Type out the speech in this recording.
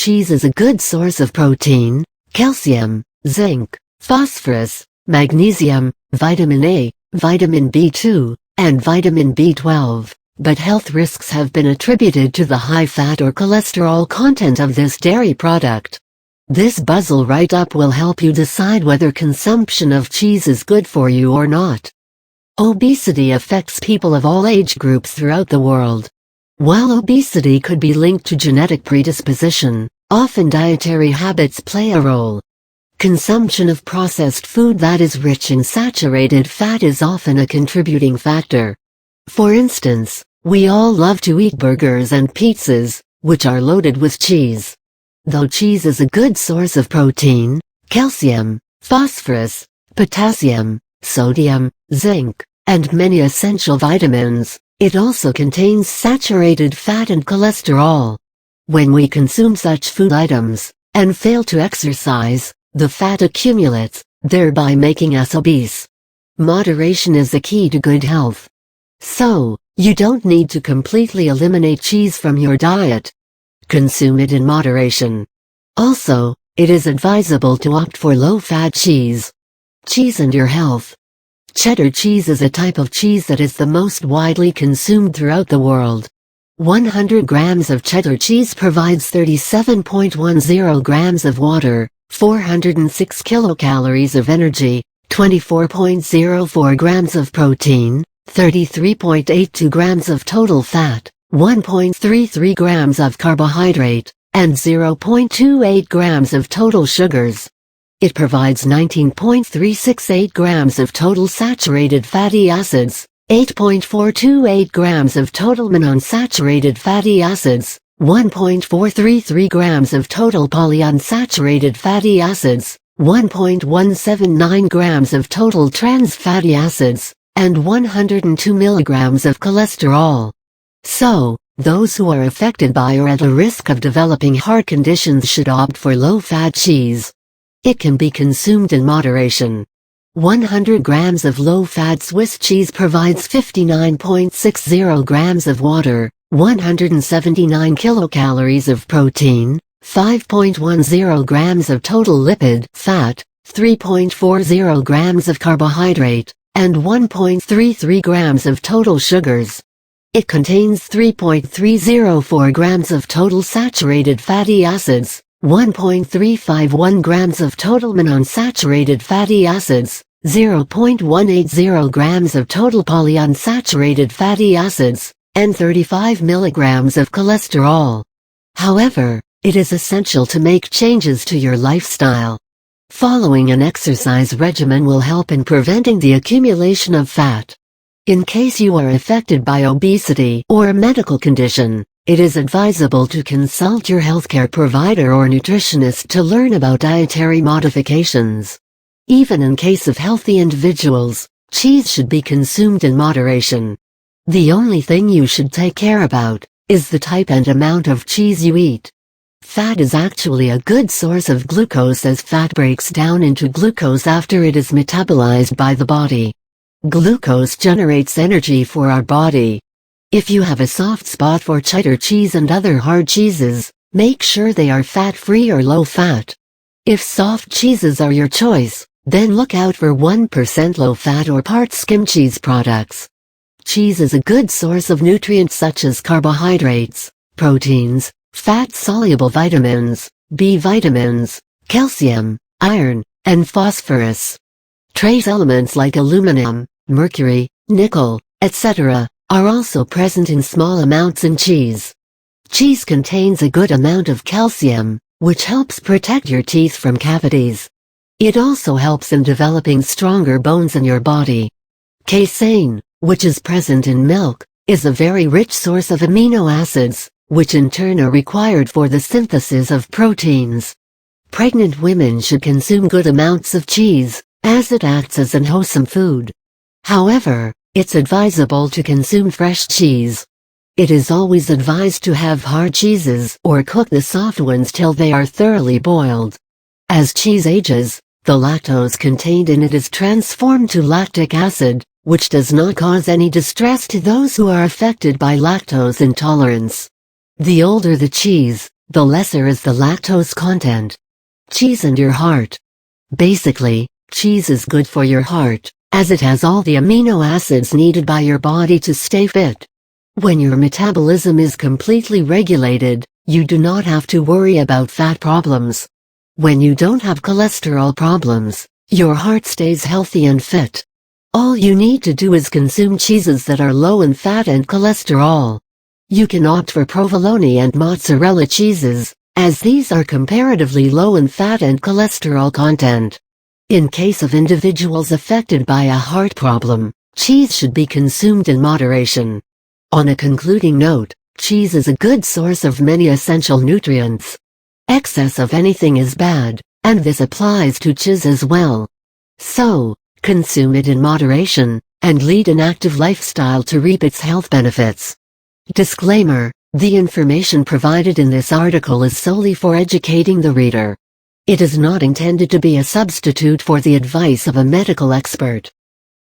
Cheese is a good source of protein, calcium, zinc, phosphorus, magnesium, vitamin A, vitamin B2, and vitamin B12, but health risks have been attributed to the high fat or cholesterol content of this dairy product. This Buzzle write-up will help you decide whether consumption of cheese is good for you or not. Obesity affects people of all age groups throughout the world. While obesity could be linked to genetic predisposition, often dietary habits play a role. Consumption of processed food that is rich in saturated fat is often a contributing factor. For instance, we all love to eat burgers and pizzas, which are loaded with cheese. Though cheese is a good source of protein, calcium, phosphorus, potassium, sodium, zinc, and many essential vitamins, it also contains saturated fat and cholesterol. When we consume such food items, and fail to exercise, the fat accumulates, thereby making us obese. Moderation is the key to good health. So, you don't need to completely eliminate cheese from your diet. Consume it in moderation. Also, it is advisable to opt for low-fat cheese. Cheese and your health. Cheddar cheese is a type of cheese that is the most widely consumed throughout the world. 100 grams of cheddar cheese provides 37.10 grams of water, 406 kilocalories of energy, 24.04 grams of protein, 33.82 grams of total fat, 1.33 grams of carbohydrate, and 0.28 grams of total sugars. It provides 19.368 grams of total saturated fatty acids, 8.428 grams of total monounsaturated fatty acids, 1.433 grams of total polyunsaturated fatty acids, 1.179 grams of total trans fatty acids, and 102 milligrams of cholesterol. So, those who are affected by or at a risk of developing heart conditions should opt for low-fat cheese. It can be consumed in moderation. 100 grams of low-fat Swiss cheese provides 59.60 grams of water, 179 kilocalories of protein, 5.10 grams of total lipid fat, 3.40 grams of carbohydrate, and 1.33 grams of total sugars. It contains 3.304 grams of total saturated fatty acids, 1.351 grams of total monounsaturated fatty acids, 0.180 grams of total polyunsaturated fatty acids, and 35 milligrams of cholesterol. However, it is essential to make changes to your lifestyle. Following an exercise regimen will help in preventing the accumulation of fat. In case you are affected by obesity or a medical condition, it is advisable to consult your healthcare provider or nutritionist to learn about dietary modifications. Even in case of healthy individuals, cheese should be consumed in moderation. The only thing you should take care about is the type and amount of cheese you eat. Fat is actually a good source of glucose as fat breaks down into glucose after it is metabolized by the body. Glucose generates energy for our body. If you have a soft spot for cheddar cheese and other hard cheeses, make sure they are fat-free or low-fat. If soft cheeses are your choice, then look out for 1% low-fat or part-skim cheese products. Cheese is a good source of nutrients such as carbohydrates, proteins, fat-soluble vitamins, B vitamins, calcium, iron, and phosphorus. Trace elements like aluminum, mercury, nickel, etc., are also present in small amounts in cheese. Cheese contains a good amount of calcium, which helps protect your teeth from cavities. It also helps in developing stronger bones in your body. Casein, which is present in milk, is a very rich source of amino acids, which in turn are required for the synthesis of proteins. Pregnant women should consume good amounts of cheese, as it acts as an wholesome food. However, it's advisable to consume fresh cheese. It is always advised to have hard cheeses or cook the soft ones till they are thoroughly boiled. As cheese ages, the lactose contained in it is transformed to lactic acid, which does not cause any distress to those who are affected by lactose intolerance. The older the cheese, the lesser is the lactose content. Cheese and your heart. Basically, cheese is good for your heart, as it has all the amino acids needed by your body to stay fit. When your metabolism is completely regulated, you do not have to worry about fat problems. When you don't have cholesterol problems, your heart stays healthy and fit. All you need to do is consume cheeses that are low in fat and cholesterol. You can opt for provolone and mozzarella cheeses, as these are comparatively low in fat and cholesterol content. In case of individuals affected by a heart problem, cheese should be consumed in moderation. On a concluding note, cheese is a good source of many essential nutrients. Excess of anything is bad, and this applies to cheese as well. So, consume it in moderation, and lead an active lifestyle to reap its health benefits. Disclaimer: the information provided in this article is solely for educating the reader. It is not intended to be a substitute for the advice of a medical expert.